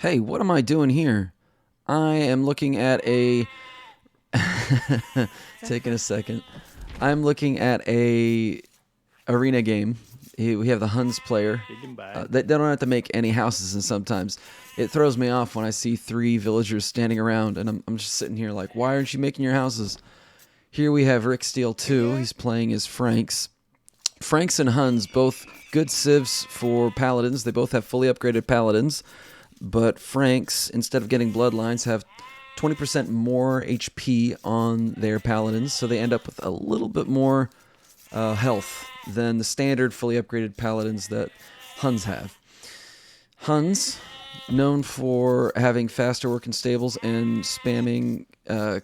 Hey, what am I doing here? I am looking at a... Taking a second. I'm looking at a arena game. We have the Huns player. They don't have to make any houses, and sometimes it throws me off when I see three villagers standing around, and I'm just sitting here like, why aren't you making your houses? Here we have Rick Steele 2. He's playing as Franks. Franks and Huns, both good civs for paladins. They both have fully upgraded paladins. But Franks, instead of getting bloodlines, have 20% more HP on their paladins, so they end up with a little bit more health than the standard fully upgraded paladins that Huns have. Huns, known for having faster working stables and spamming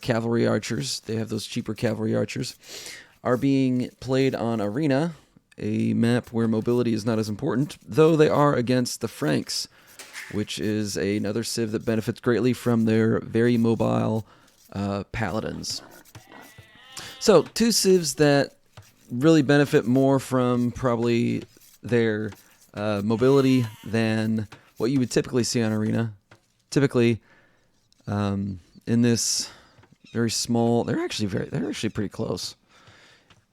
cavalry archers, they have those cheaper cavalry archers, are being played on Arena, a map where mobility is not as important, though they are against the Franks, which is another civ that benefits greatly from their very mobile paladins. So, two civs that really benefit more from probably their mobility than what you would typically see on Arena. Typically, in this very small, they're actually pretty close,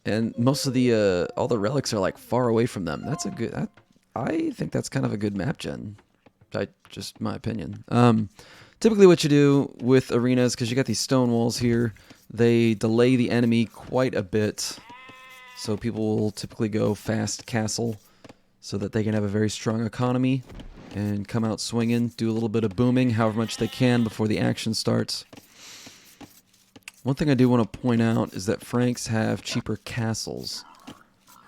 and most of the all the relics are like far away from them. That's a good. I think that's kind of a good map gen. Just my opinion. Typically what you do with arenas, because you got these stone walls here, they delay the enemy quite a bit. So people will typically go fast castle so that they can have a very strong economy and come out swinging, do a little bit of booming, however much they can before the action starts. One thing I do want to point out is that Franks have cheaper castles.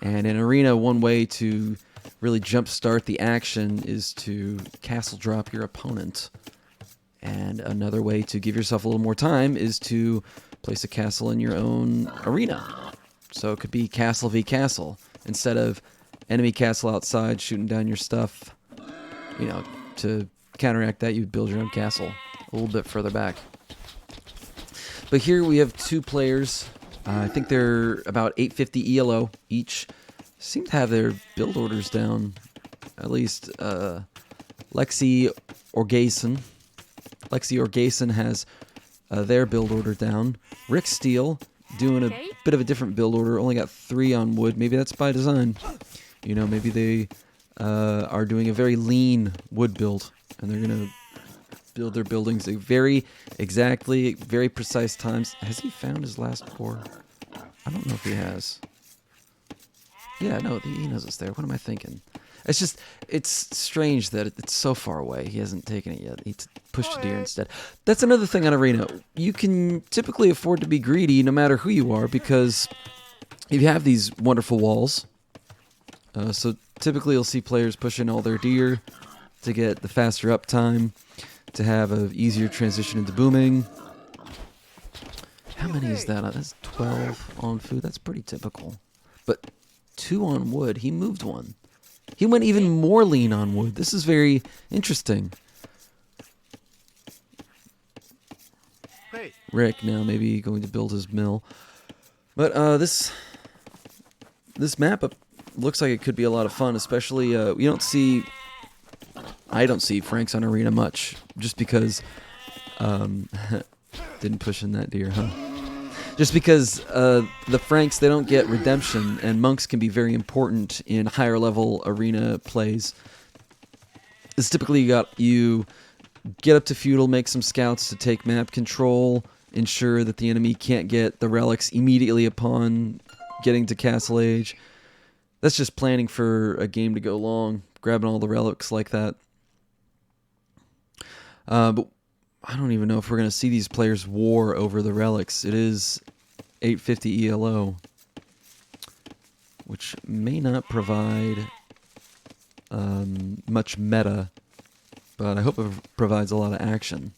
And in Arena, one way to really jumpstart the action is to castle drop your opponent. And another way to give yourself a little more time is to place a castle in your own arena. So it could be castle v castle. Instead of enemy castle outside shooting down your stuff, to counteract that, you'd build your own castle a little bit further back. But here we have two players. I think they're about 850 ELO each. Seem to have their build orders down. At least Lexiyorgason. Lexiyorgason has their build order down. Rick Steele doing a bit of a different build order. Only got 3 on wood. Maybe that's by design. Maybe they are doing a very lean wood build, and they're gonna build their buildings at very precise times. Has he found his last core? I don't know if he has. Yeah, no, he knows it's there. What am I thinking? It's strange that it's so far away. He hasn't taken it yet. He pushed a deer instead. That's another thing on Arena. You can typically afford to be greedy no matter who you are, because you have these wonderful walls. So typically you'll see players pushing all their deer to get the faster uptime, to have an easier transition into booming. How many is that? That's 12 on food. That's pretty typical. But 2 on wood. He moved 1. He went even more lean on wood. This is very interesting. Rick now maybe going to build his mill. But this map looks like it could be a lot of fun, especially I don't see Franks on Arena much, just because didn't push in that deer, huh? Just because the Franks, they don't get redemption, and monks can be very important in higher level arena plays. It's typically you get up to feudal, make some scouts to take map control, ensure that the enemy can't get the relics immediately upon getting to castle age. That's just planning for a game to go long, grabbing all the relics like that. But I don't even know if we're going to see these players war over the relics. It is 850 ELO, which may not provide much meta, but I hope it provides a lot of action.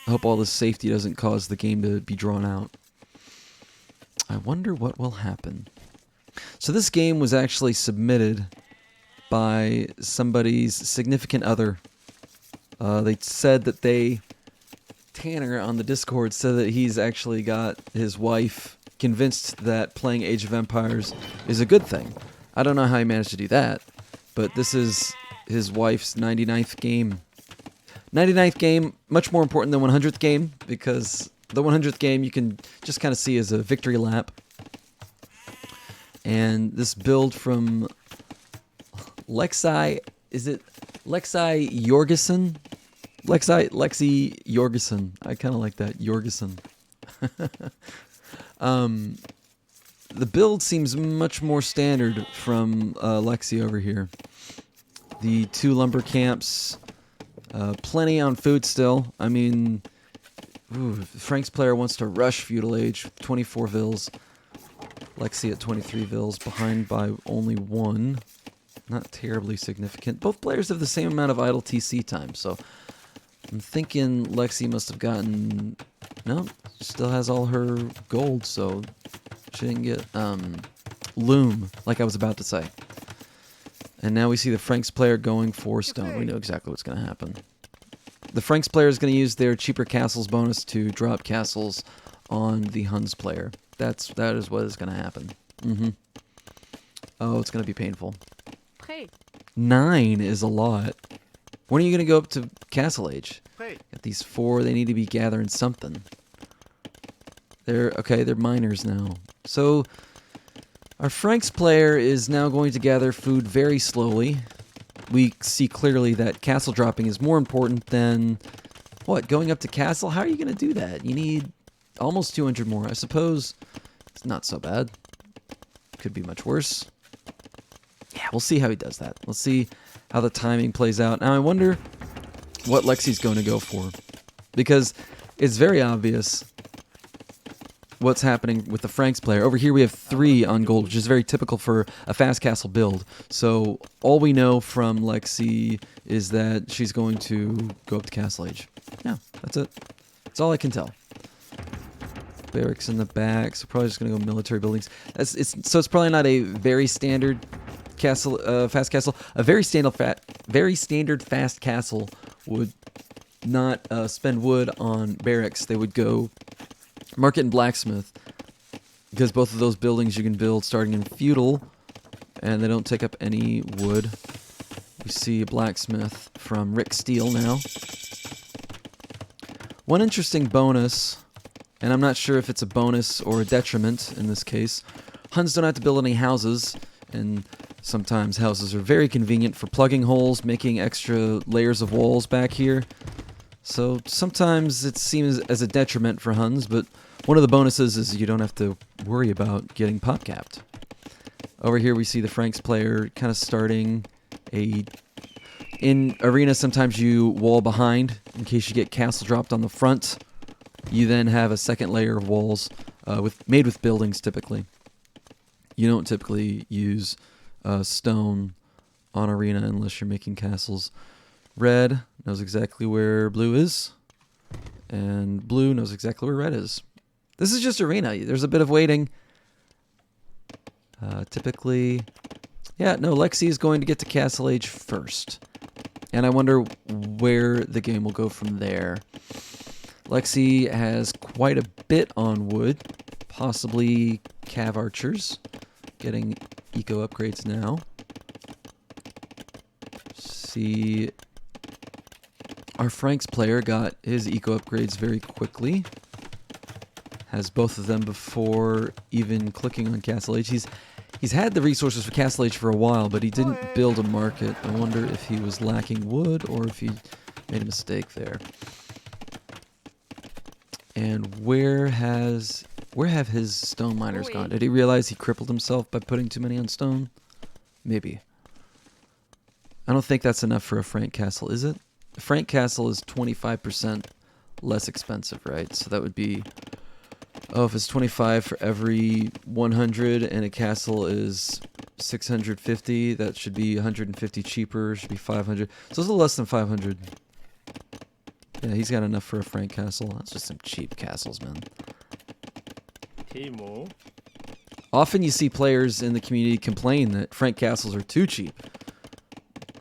I hope all this safety doesn't cause the game to be drawn out. I wonder what will happen. So this game was actually submitted by somebody's significant other. They said that Tanner on the Discord said that he's actually got his wife convinced that playing Age of Empires is a good thing. I don't know how he managed to do that, but this is his wife's 99th game. 99th game, much more important than 100th game, because the 100th game you can just kind of see as a victory lap. And this build from Lexi, is it Lexiyorgason? Lexiyorgason. I kind of like that, Yorgason. The build seems much more standard from Lexi over here. The 2 lumber camps, plenty on food still. I mean, Frank's player wants to rush feudal age, 24 vils. Lexi at 23 vils, behind by only 1. Not terribly significant. Both players have the same amount of idle TC time, so I'm thinking Lexi must have gotten... No, still has all her gold, so she didn't get loom, like I was about to say. And now we see the Franks player going for stone. We know exactly what's going to happen. The Franks player is going to use their cheaper castles bonus to drop castles on the Huns player. That is what is going to happen. Oh, it's going to be painful. 9 is a lot. When are you going to go up to castle age? Got these 4. They need to be gathering something. They're miners now. So our Franks player is now going to gather food very slowly. We see clearly that castle dropping is more important than what, going up to castle? How are you going to do that? You need almost 200 more. I suppose it's not so bad. Could be much worse. Yeah, we'll see how he does that. Let's see how the timing plays out. Now I wonder what Lexi's going to go for, because it's very obvious what's happening with the Franks player. Over here we have 3 on gold, which is very typical for a fast castle build. So all we know from Lexi is that she's going to go up to castle age. Yeah, that's it. That's all I can tell. Barracks in the back, so probably just going to go military buildings. So it's probably not a very standard castle, fast castle. A very standard fast castle would not spend wood on barracks. They would go market and blacksmith, because both of those buildings you can build starting in feudal, and they don't take up any wood. We see a blacksmith from Rick Steele now. One interesting bonus, and I'm not sure if it's a bonus or a detriment in this case, Huns don't have to build any houses, and sometimes houses are very convenient for plugging holes, making extra layers of walls back here. So sometimes it seems as a detriment for Huns, but one of the bonuses is you don't have to worry about getting pop capped. Over here we see the Franks player kind of starting in arena. Sometimes you wall behind in case you get castle dropped on the front. You then have a second layer of walls made with buildings typically. You don't typically use stone on arena unless you're making castles. Red knows exactly where blue is, and blue knows exactly where red is. This is just arena. There's a bit of waiting. Typically, yeah, no, Lexi is going to get to castle age first. And I wonder where the game will go from there. Lexi has quite a bit on wood, possibly cav archers, getting eco upgrades now. See, our Franks player got his eco upgrades very quickly. Has both of them before even clicking on castle age. He's had the resources for castle age for a while, but he didn't build a market. I wonder if he was lacking wood or if he made a mistake there. And where have his stone miners gone? Did he realize he crippled himself by putting too many on stone? Maybe. I don't think that's enough for a Frank castle, is it? A Frank castle is 25% less expensive, right? So that would be... Oh, if it's 25 for every 100 and a castle is 650, that should be 150 cheaper, should be 500. So it's a little less than 500. Yeah, he's got enough for a Frank castle. That's just some cheap castles, man. Often you see players in the community complain that Frank castles are too cheap.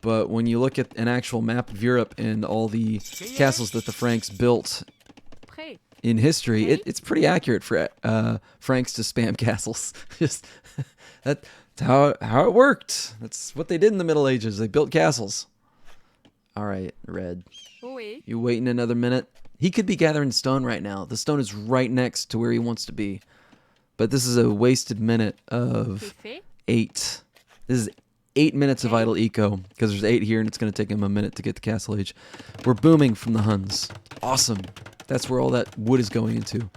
But when you look at an actual map of Europe and all the castles that the Franks built in history, it's pretty accurate for Franks to spam castles. Just that's how it worked. That's what they did in the Middle Ages. They built castles. All right, red. Oui. You waiting another minute? He could be gathering stone right now. The stone is right next to where he wants to be. But this is a wasted minute of 8. This is 8 minutes of idle eco, because there's 8 here, and it's going to take him a minute to get the castle age. We're booming from the Huns. Awesome. That's where all that wood is going into.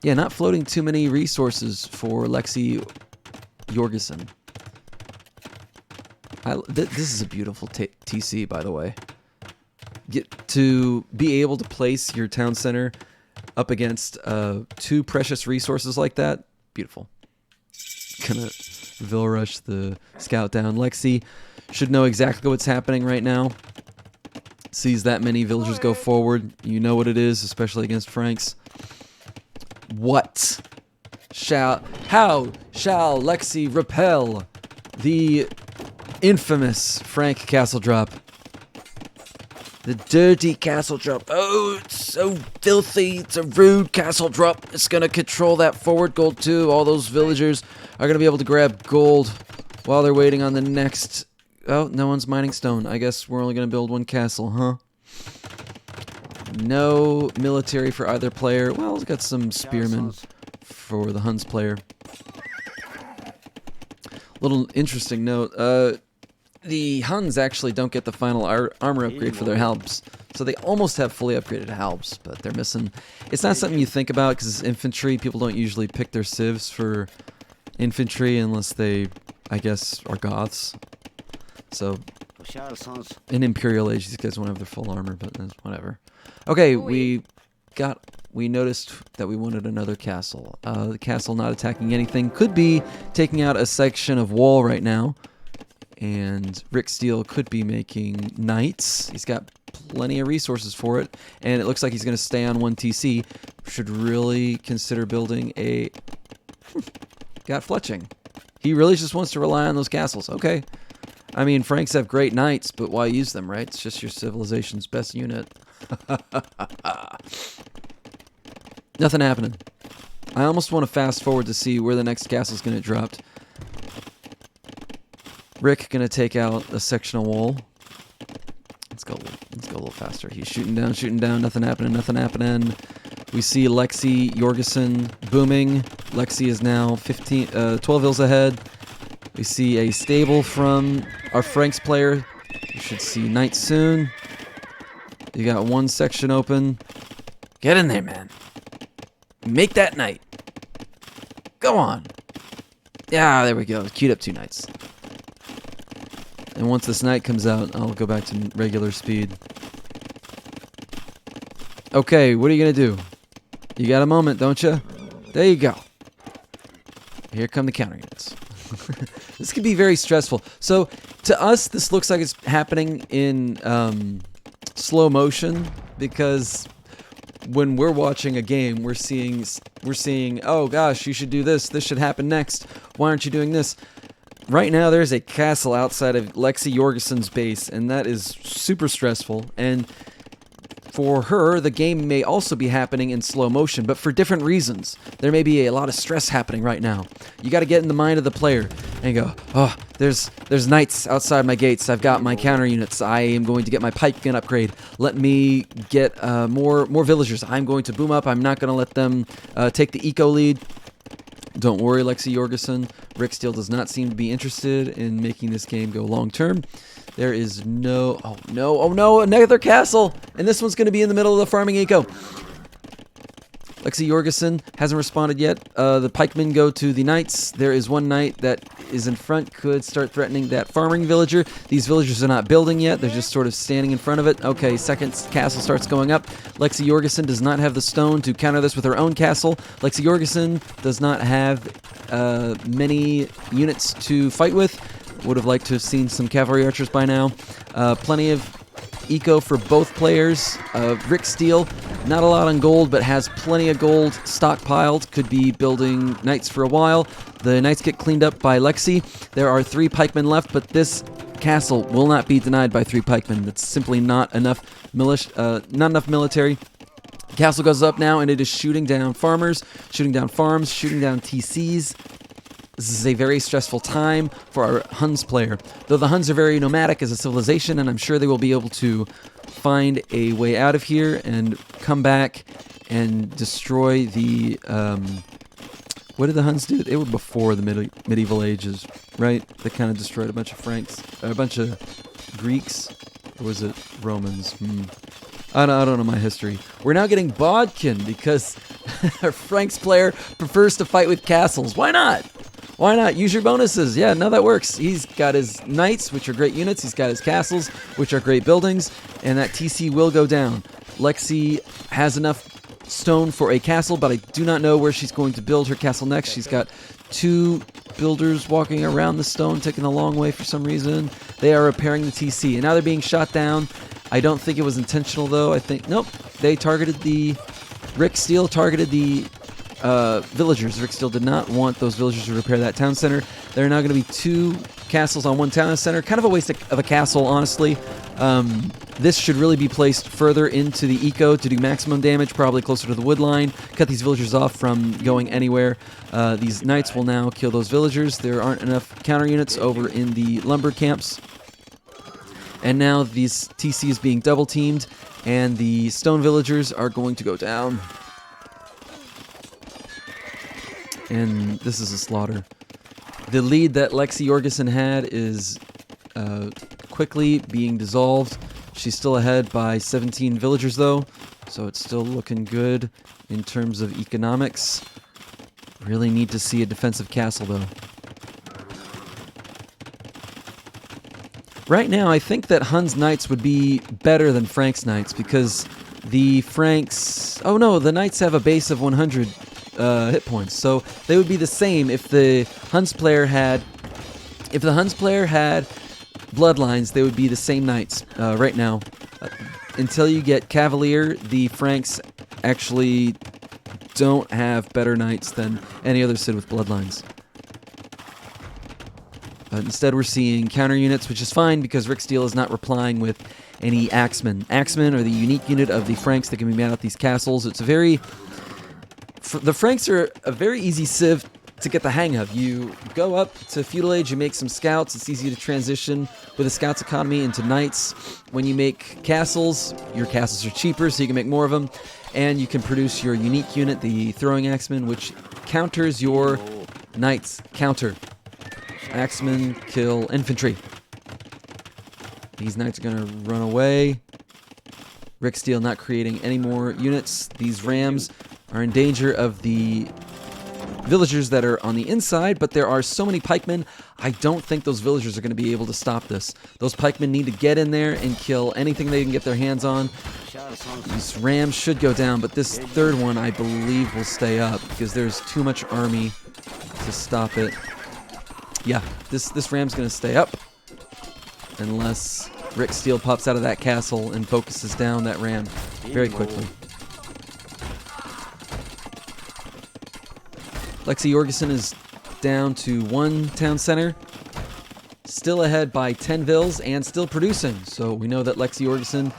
Yeah, not floating too many resources for lexiyorgason. This is a beautiful TC, by the way. To be able to place your town center up against 2 precious resources like that, beautiful. Gonna Vil rush the scout down. Lexi should know exactly what's happening right now. Sees that many villagers go forward. You know what it is, especially against Franks. How shall Lexi repel the infamous Frank castle drop? The dirty castle drop. Oh, it's so filthy. It's a rude castle drop. It's going to control that forward gold too. All those villagers are going to be able to grab gold while they're waiting on the next... Oh, no one's mining stone. I guess we're only going to build 1 castle, huh? No military for either player. Well, we've got some spearmen for the Huns player. Little interesting note. The Huns actually don't get the final armor upgrade for their halbs. So they almost have fully upgraded halbs, but they're missing... It's not something you think about, because it's infantry. People don't usually pick their civs for infantry unless they, I guess, are goths. So, in Imperial Age, these guys won't have their full armor, but whatever. Okay, we noticed that we wanted another castle. The castle not attacking anything. Could be taking out a section of wall right now. And Rick Steele could be making knights. He's got plenty of resources for it. And it looks like he's going to stay on 1 TC. Should really consider building a... Got fletching. He really just wants to rely on those castles. Okay. I mean, Franks have great knights, but why use them, right? It's just your civilization's best unit. Nothing happening. I almost want to fast forward to see where the next castle's going to get dropped. Rick gonna take out a sectional wall. Let's go a little faster. He's shooting down, nothing happening. We see lexiyorgason booming. Lexi is now 12 hills ahead. We see a stable from our Franks player. You should see knights soon. You got 1 section open. Get in there, man. Make that knight. Go on. Yeah, there we go. Queued up 2 knights. And once this knight comes out, I'll go back to regular speed. Okay, what are you going to do? You got a moment, don't you? There you go. Here come the counter units. This could be very stressful. So, to us, this looks like it's happening in slow motion, because when we're watching a game, we're seeing, oh gosh, you should do this. This should happen next. Why aren't you doing this? Right now, there's a castle outside of lexiyorgason's base, and that is super stressful. And for her, the game may also be happening in slow motion, but for different reasons. There may be a lot of stress happening right now. You got to get in the mind of the player and go, oh, there's knights outside my gates. I've got my counter units. I am going to get my pipe gun upgrade. Let me get more villagers. I'm going to boom up. I'm not going to let them take the eco lead. Don't worry, lexiyorgason. Rick Steele does not seem to be interested in making this game go long term. There is no... Oh no, another castle! And this one's going to be in the middle of the farming eco. lexiyorgason hasn't responded yet. The pikemen go to the knights. There is 1 knight that is in front, could start threatening that farming villager. These villagers are not building yet. They're just sort of standing in front of it. Okay, second castle starts going up. lexiyorgason does not have the stone to counter this with her own castle. lexiyorgason does not have many units to fight with. Would have liked to have seen some cavalry archers by now. Plenty of eco for both players. Rick Steele, not a lot on gold, but has plenty of gold stockpiled. Could be building knights for a while. The knights get cleaned up by Lexi. There are 3 pikemen left, but this castle will not be denied by 3 pikemen. That's simply not enough not enough military. Castle goes up now, and it is shooting down farmers, shooting down farms, shooting down TCs. This is a very stressful time for our Huns player. Though the Huns are very nomadic as a civilization, and I'm sure they will be able to find a way out of here and come back and destroy the... what did the Huns do? They were before the medieval ages, right? They kind of destroyed a bunch of Franks, a bunch of Greeks, or was it Romans? I don't know my history. We're now getting Bodkin because our Franks player prefers to fight with castles. Why not? Why not? Use your bonuses. Yeah, no, that works. He's got his knights, which are great units. He's got his castles, which are great buildings. And that TC will go down. Lexi has enough stone for a castle, but I do not know where she's going to build her castle next. She's got 2 builders walking around the stone, taking a long way for some reason. They are repairing the TC, and now they're being shot down. I don't think it was intentional, though. I think, nope, they targeted the... Rick Steele targeted the villagers. Rick Steele did not want those villagers to repair that town center. There are now going to be 2 castles on one town center. Kind of a waste of a castle, honestly. This should really be placed further into the eco to do maximum damage, probably closer to the wood line. Cut these villagers off from going anywhere. These knights will now kill those villagers. There aren't enough counter units over in the lumber camps. And now these TC is being double teamed, and the stone villagers are going to go down. And this is a slaughter. The lead that lexiyorgason had is quickly being dissolved. She's still ahead by 17 villagers, though, so it's still looking good in terms of economics. Really need to see a defensive castle, though. Right now, I think that Huns Knights would be better than Franks Knights because the Franks... Oh no, the Knights have a base of 100 hit points, so they would be the same if the Huns player had... If the Huns player had bloodlines, they would be the same Knights right now. Until you get Cavalier, the Franks actually don't have better Knights than any other Cid with bloodlines. Instead, we're seeing counter units, which is fine because Rick Steele is not replying with any axemen. Axemen are the unique unit of the Franks that can be made out these castles. It's a very... The Franks are a very easy civ to get the hang of. You go up to feudal age, you make some scouts. It's easy to transition with a scouts economy into knights. When you make castles, your castles are cheaper, so you can make more of them. And you can produce your unique unit, the throwing axeman, which counters your knights. Counter. Axemen kill infantry. These knights are going to run away. Rick Steele not creating any more units. These rams are in danger of the villagers that are on the inside, but there are so many pikemen, I don't think those villagers are going to be able to stop this. Those pikemen need to get in there and kill anything they can get their hands on. These rams should go down, but this third one, I believe, will stay up because there's too much army to stop it. Yeah, this ram's going to stay up unless Rick Steele pops out of that castle and focuses down that ram very quickly. lexiyorgason is down to 1 town center, still ahead by 10 vills and still producing. So we know that lexiyorgason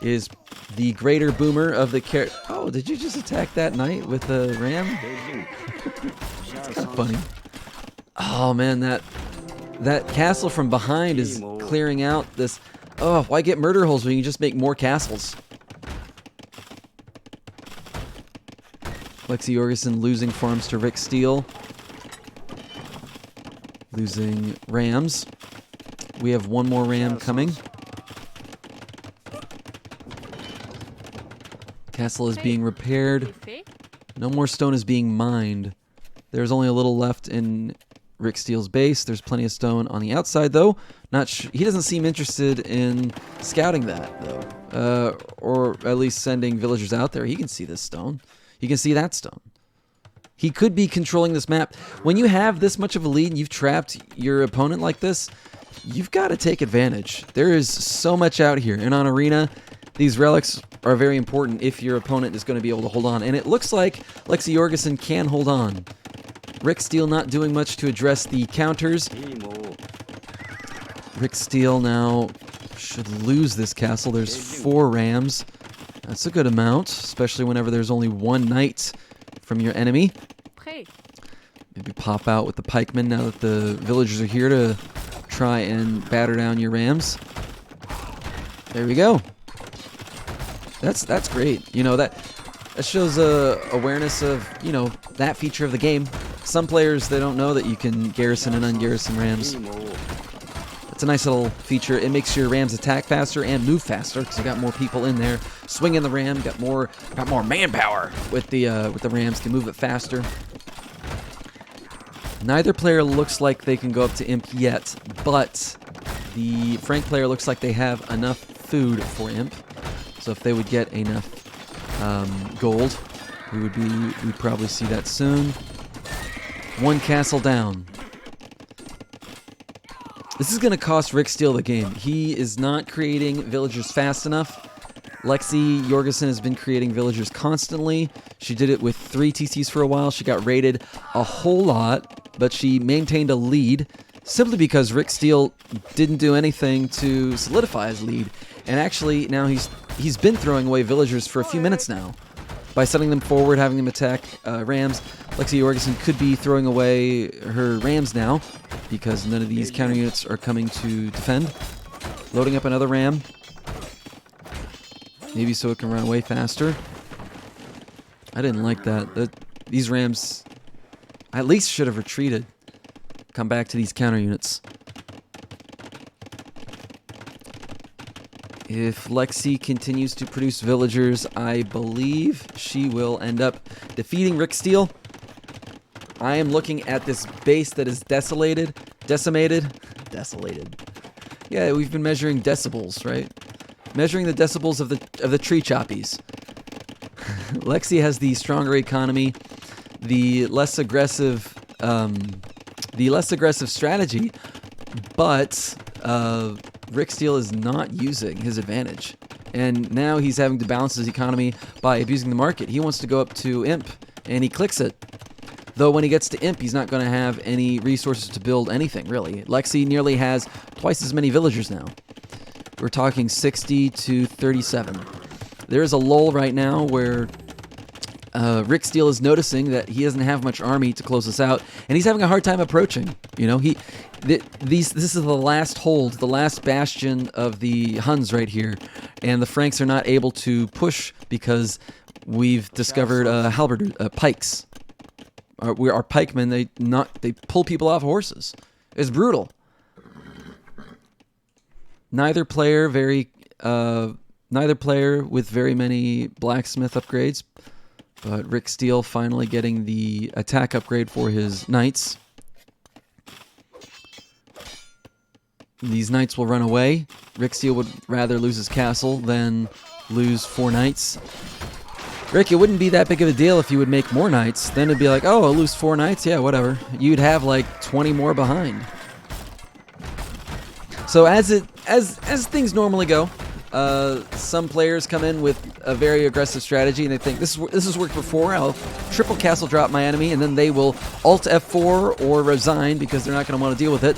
is the greater boomer of the Oh, did you just attack that knight with a ram? It's kind of funny. Oh man, that castle from behind is clearing out this... Oh, why get murder holes when you can just make more castles? lexiyorgason losing farms to Rick Steele. Losing rams. We have 1 more ram coming. Castle is being repaired. No more stone is being mined. There's only a little left in Rick Steele's base. There's plenty of stone on the outside, though. He doesn't seem interested in scouting that, though. Or at least sending villagers out there. He can see this stone. He can see that stone. He could be controlling this map. When you have this much of a lead and you've trapped your opponent like this, you've got to take advantage. There is so much out here. And on Arena, these relics are very important if your opponent is going to be able to hold on. And it looks like lexiyorgason can hold on. Rick Steele not doing much to address the counters. Rick Steele now should lose this castle. There's 4 rams. That's a good amount, especially whenever there's only 1 knight from your enemy. Maybe pop out with the pikemen now that the villagers are here to try and batter down your rams. There we go. That's great. You know, that shows awareness of, you know, that feature of the game. Some players, they don't know that you can garrison and ungarrison rams. It's a nice little feature. It makes your rams attack faster and move faster because you got more people in there swinging the ram. Got more manpower with the rams. Can move it faster. Neither player looks like they can go up to imp yet, but the Frank player looks like they have enough food for imp. So if they would get enough gold, we'd probably see that soon. One castle down. This is going to cost Rick Steele the game. He is not creating villagers fast enough. Lexiyorgason has been creating villagers constantly. She did it with 3 TCs for a while. She got raided a whole lot, but she maintained a lead simply because Rick Steele didn't do anything to solidify his lead. And actually, now he's been throwing away villagers for a few minutes now. By sending them forward, having them attack rams, Lexiyorgason could be throwing away her rams now because none of these counter units are coming to defend. Loading up another ram. Maybe so it can run away faster. I didn't like that. These rams at least should have retreated. Come back to these counter units. If Lexi continues to produce villagers, I believe she will end up defeating Rick Steele. I am looking at this base that is decimated. Yeah, we've been measuring decibels, right? Measuring the decibels of the tree choppies. Lexi has the stronger economy, the less aggressive strategy, but Rick Steele is not using his advantage. And now he's having to balance his economy by abusing the market. He wants to go up to imp, and he clicks it. Though when he gets to imp, he's not going to have any resources to build anything, really. Lexi nearly has twice as many villagers now. We're talking 60 to 37. There is a lull right now where Rick Steele is noticing that he doesn't have much army to close us out, and he's having a hard time approaching. You know, this is the last hold, the last bastion of the Huns right here, and the Franks are not able to push because we've discovered pikes. Our pikemen, they pull people off horses. It's brutal. Neither player with very many blacksmith upgrades, but Rick Steele finally getting the attack upgrade for his knights. These knights will run away. Rick Steele would rather lose his castle than lose 4 knights. Rick, it wouldn't be that big of a deal if you would make more knights. Then it'd be like, oh, I'll lose 4 knights? Yeah, whatever. You'd have like 20 more behind. So as things normally go, some players come in with a very aggressive strategy and they think this has worked before. I'll triple castle drop my enemy, and then they will alt F4 or resign because they're not going to want to deal with it.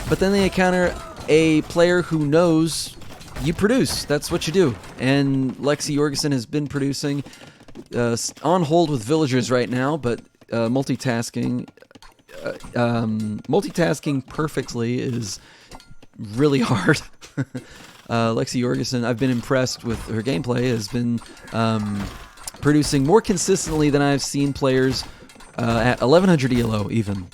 But then they encounter a player who knows you produce. That's what you do. And Lexiyorgason has been producing on hold with villagers right now, but multitasking perfectly is really hard. Lexiyorgason, I've been impressed with her gameplay, has been producing more consistently than I've seen players at 1100 ELO even.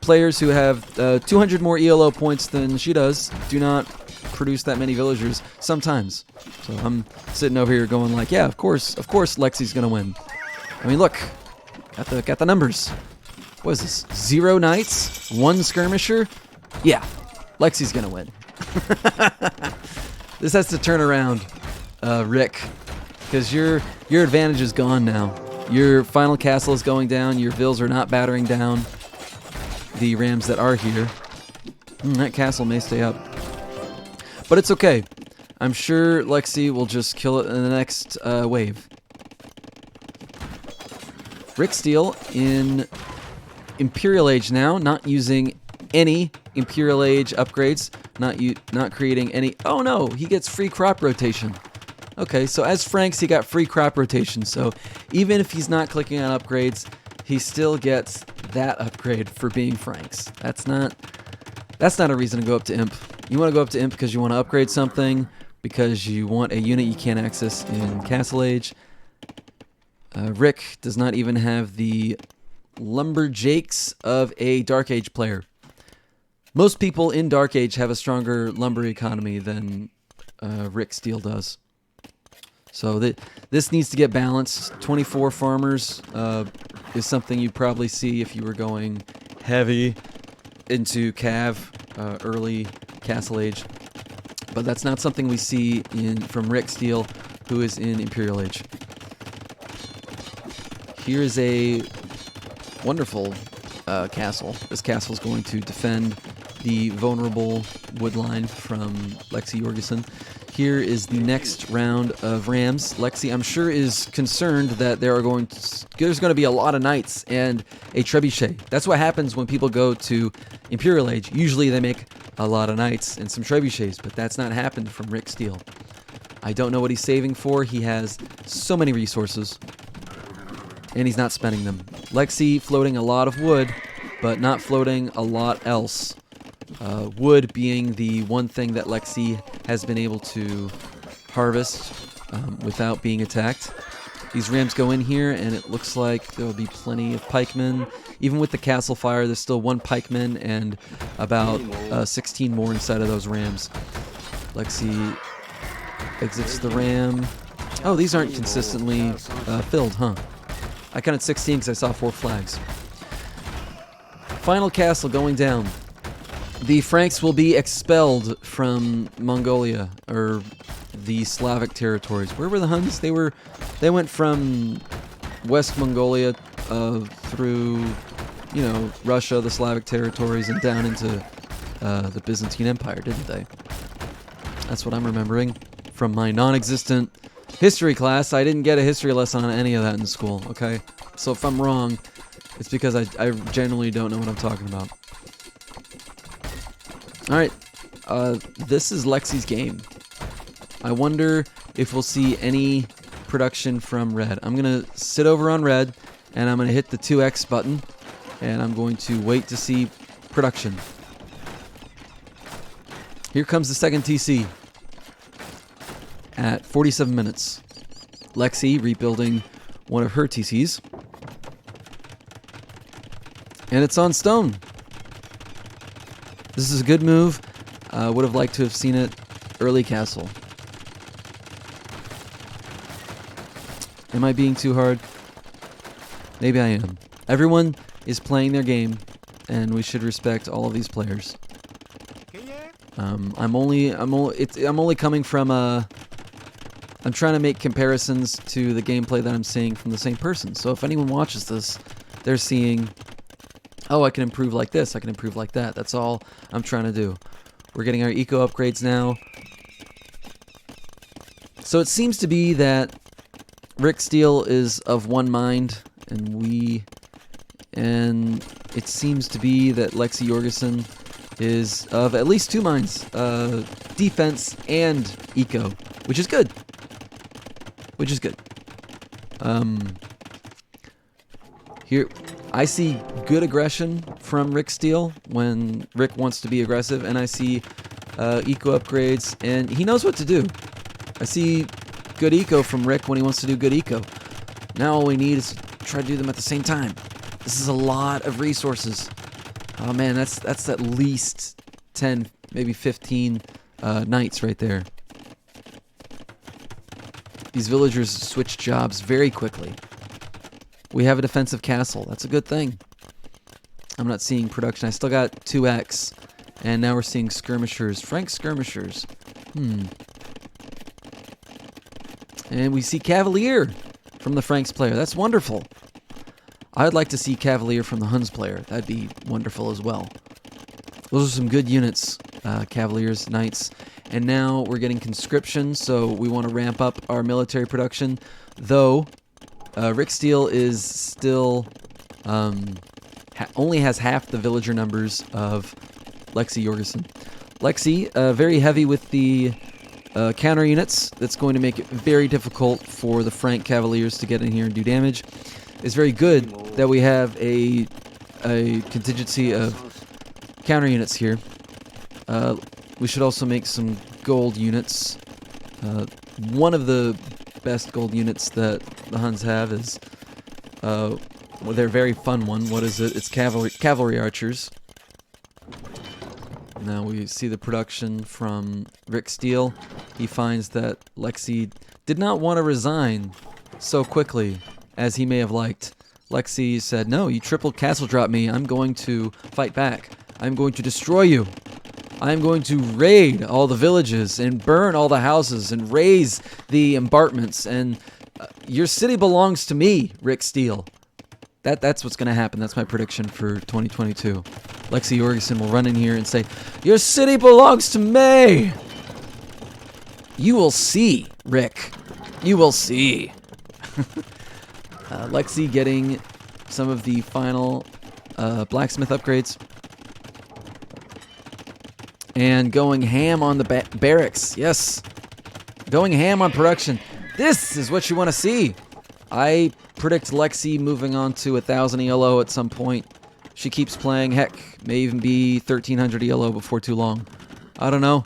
Players who have 200 more ELO points than she does do not produce that many villagers sometimes. So I'm sitting over here going like, yeah, of course Lexi's gonna win. I mean, look, got the numbers. What is this? 0 knights, 1 skirmisher? Yeah, Lexi's gonna win. This has to turn around, Rick, because your advantage is gone now. Your final castle is going down. Your vills are not battering down the rams that are here. That castle may stay up, but it's okay. I'm sure Lexi will just kill it in the next wave. Rick Steele in Imperial Age now, not using any Imperial Age upgrades, not creating any. Oh no, he gets free crop rotation. Okay, so as Franks, he got free crop rotation. So even if he's not clicking on upgrades, he still gets that upgrade for being Franks. That's not a reason to go up to Imp. You want to go up to Imp because you want to upgrade something, because you want a unit you can't access in Castle Age. Rick does not even have the Lumberjakes of a Dark Age player. Most people in Dark Age have a stronger lumber economy than Rick Steele does. So this needs to get balanced. 24 farmers is something you'd probably see if you were going heavy into Cav, early Castle Age. But that's not something we see from Rick Steele, who is in Imperial Age. Here is a wonderful castle. This castle is going to defend the vulnerable wood line from lexiyorgason. Here is the next round of rams. Lexi, I'm sure, is concerned that there's going to be a lot of knights and a trebuchet. That's what happens when people go to Imperial Age. Usually they make a lot of knights and some trebuchets, but that's not happened from Rick Steele. I don't know what he's saving for. He has so many resources, and he's not spending them. Lexi floating a lot of wood, but not floating a lot else. Wood being the one thing that Lexi has been able to harvest without being attacked. These rams go in here, and it looks like there will be plenty of pikemen. Even with the castle fire, there's still one pikeman and about 16 more inside of those rams. Lexi exits the ram. Oh, these aren't consistently filled, huh? I counted 16 because I saw 4 flags. Final castle going down. The Franks will be expelled from Mongolia, or the Slavic territories. Where were the Huns? They went from West Mongolia through, Russia, the Slavic territories, and down into the Byzantine Empire, didn't they? That's what I'm remembering from my non-existent history class. I didn't get a history lesson on any of that in school, okay? So if I'm wrong, it's because I generally don't know what I'm talking about. Alright, this is Lexi's game. I wonder if we'll see any production from red. I'm going to sit over on red, and I'm going to hit the 2X button, and I'm going to wait to see production. Here comes the second TC at 47 minutes. Lexi rebuilding one of her TCs. And it's on stone. This is a good move. Would have liked to have seen it early castle. Am I being too hard? Maybe I am. Everyone is playing their game, and we should respect all of these players. I'm only coming from I'm trying to make comparisons to the gameplay that I'm seeing from the same person. So if anyone watches this, they're seeing, oh, I can improve like this, I can improve like that. That's all I'm trying to do. We're getting our eco upgrades now. So it seems to be that Rick Steele is of one mind, and it seems to be that lexiyorgason is of at least two minds, defense and eco, which is good. Here, I see good aggression from Rick Steele when Rick wants to be aggressive, and I see eco upgrades, and he knows what to do. I see good eco from Rick when he wants to do good eco. Now all we need is to try to do them at the same time. This is a lot of resources. Oh man, that's at least 10, maybe 15 knights right there. These villagers switch jobs very quickly. We have a defensive castle. That's a good thing. I'm not seeing production. I still got 2x. And now we're seeing skirmishers. Frank skirmishers. And we see Cavalier from the Franks player. That's wonderful. I'd like to see Cavalier from the Huns player. That'd be wonderful as well. Those are some good units. Cavaliers, Knights. And now we're getting conscription, so we want to ramp up our military production. Though, Rick Steele is still only has half the villager numbers of lexiyorgason. Lexi, very heavy with the counter units. That's going to make it very difficult for the Frank Cavaliers to get in here and do damage. It's very good that we have a a contingency of counter units here. We should also make some gold units. One of the best gold units that the Huns have is well, they're a very fun one. What is it? It's cavalry archers. Now we see the production from Rick Steele. He finds that Lexi did not want to resign so quickly as he may have liked. Lexi said, "No, you triple castle drop me. I'm going to fight back. I'm going to destroy you. I'm going to raid all the villages and burn all the houses and raze the embankments. And your city belongs to me, Rick Steele." That's what's going to happen. That's my prediction for 2022. Lexiyorgason will run in here and say, "Your city belongs to me." You will see, Rick. You will see. Lexi getting some of the final blacksmith upgrades. And going ham on the barracks. Yes. Going ham on production. This is what you want to see. I predict Lexi moving on to 1,000 ELO at some point. She keeps playing. Heck, may even be 1,300 ELO before too long. I don't know.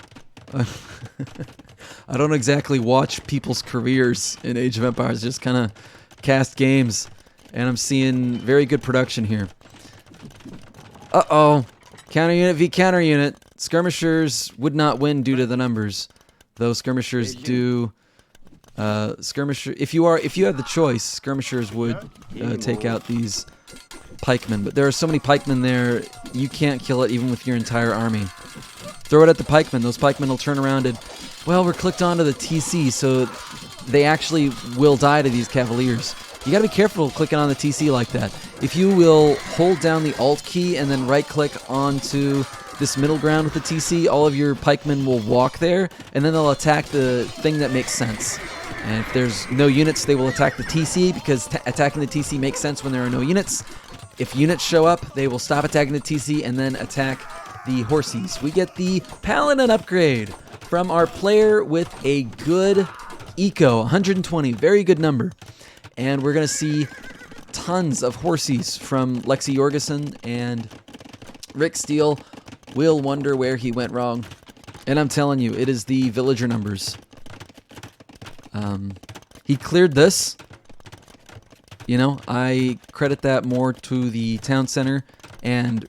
I don't exactly watch people's careers in Age of Empires. Just kind of cast games. And I'm seeing very good production here. Uh-oh. Counter unit v counter unit. Skirmishers would not win due to the numbers. Though skirmishers do... if you have the choice, skirmishers would take out these pikemen, but there are so many pikemen there, you can't kill it even with your entire army. Throw it at the pikemen. Those pikemen will turn around and, well, we're clicked onto the TC, so they actually will die to these cavaliers. You gotta be careful clicking on the TC like that. If you will hold down the Alt key and then right-click onto this middle ground with the TC, all of your pikemen will walk there, and then they'll attack the thing that makes sense. And if there's no units, they will attack the TC, because attacking the TC makes sense when there are no units. If units show up, they will stop attacking the TC and then attack the horsies. We get the Paladin upgrade from our player with a good eco, 120, very good number. And we're going to see tons of horsies from Lexiyorgason, and Rick Steele will wonder where he went wrong. And I'm telling you, it is the villager numbers. He cleared this. You know, I credit that more to the town center and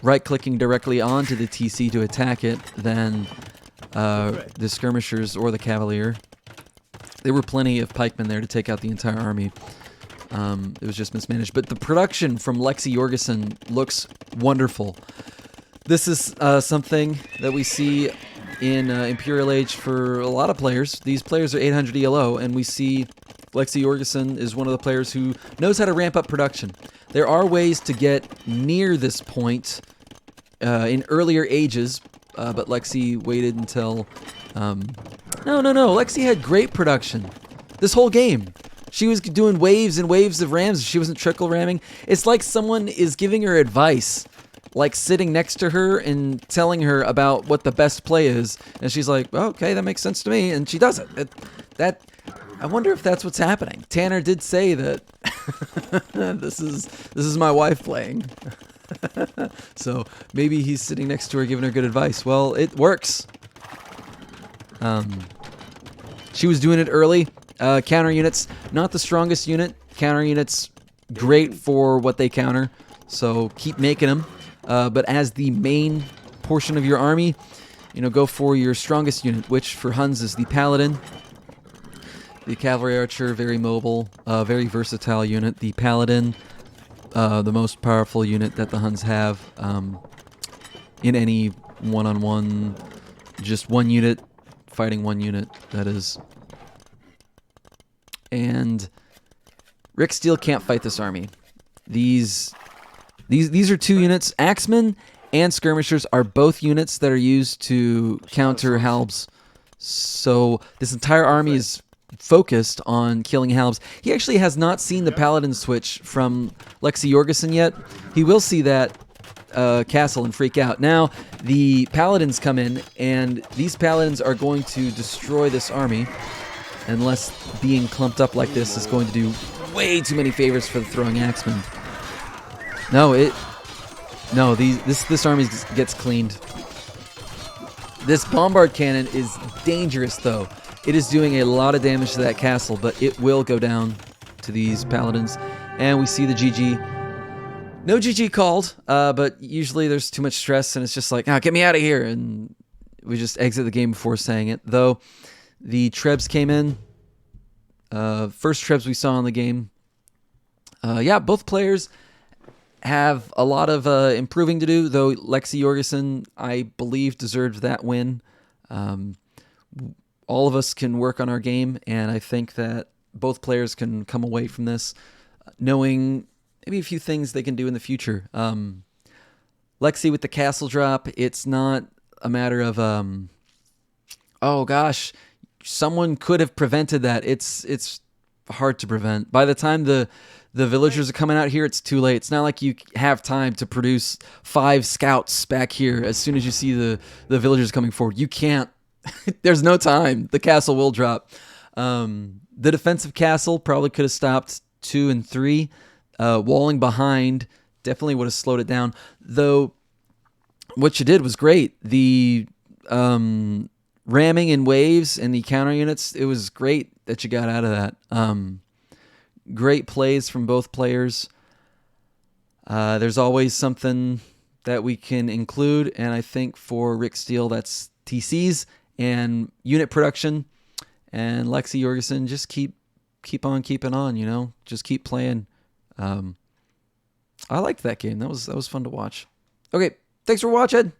right-clicking directly onto the TC to attack it than the skirmishers or the cavalier. There were plenty of pikemen there to take out the entire army. It was just mismanaged. But the production from Lexiyorgason looks wonderful. This is something that we see in Imperial Age for a lot of players. These players are 800 ELO, and we see Lexiyorgason is one of the players who knows how to ramp up production. There are ways to get near this point in earlier ages, but Lexi waited until... No. Lexi had great production this whole game. She was doing waves and waves of rams. She wasn't trickle ramming. It's like someone is giving her advice, like sitting next to her and telling her about what the best play is, and she's like, oh, okay, that makes sense to me, and she does it. I wonder if that's what's happening. Tanner did say that this is my wife playing. So maybe he's sitting next to her giving her good advice. Well, it works. She was doing it early. Counter units, not the strongest unit. Counter units, great for what they counter, so keep making them. But as the main portion of your army, you know, go for your strongest unit, which for Huns is the Paladin. The Cavalry Archer, very mobile, very versatile unit. The Paladin, the most powerful unit that the Huns have in any one-on-one, just one unit, fighting one unit, that is. And Rick Steele can't fight this army. These are two units. Axemen and skirmishers are both units that are used to counter halbs. So this entire army is focused on killing halbs. He actually has not seen the Paladin switch from Lexiyorgason yet. He will see that castle and freak out. Now the Paladins come in, and these Paladins are going to destroy this army, unless being clumped up like this is going to do way too many favors for the throwing axemen. No, this army gets cleaned. This bombard cannon is dangerous, though. It is doing a lot of damage to that castle, but it will go down to these paladins. And we see the GG. No GG called, but usually there's too much stress, and it's just like, get me out of here, and we just exit the game before saying it. Though the Trebs came in. First Trebs we saw in the game. Yeah, both players have a lot of improving to do, though lexiyorgason, I believe, deserved that win. All of us can work on our game, and I think that both players can come away from this knowing maybe a few things they can do in the future. Lexi with the castle drop, it's not a matter of, oh gosh, someone could have prevented that. It's hard to prevent. By the time the villagers are coming out here, it's too late. It's not like you have time to produce 5 scouts back here as soon as you see the villagers coming forward. You can't. There's no time. The castle will drop. The defensive castle probably could have stopped 2 and 3. Walling behind definitely would have slowed it down. Though what you did was great. The ramming in waves and the counter units, it was great that you got out of that. Great plays from both players. There's always something that we can include, and I think for Rick Steele, that's TCs and unit production. And lexiyorgason, just keep on keeping on. Just keep playing. I liked that game. That was fun to watch. Okay, thanks for watching.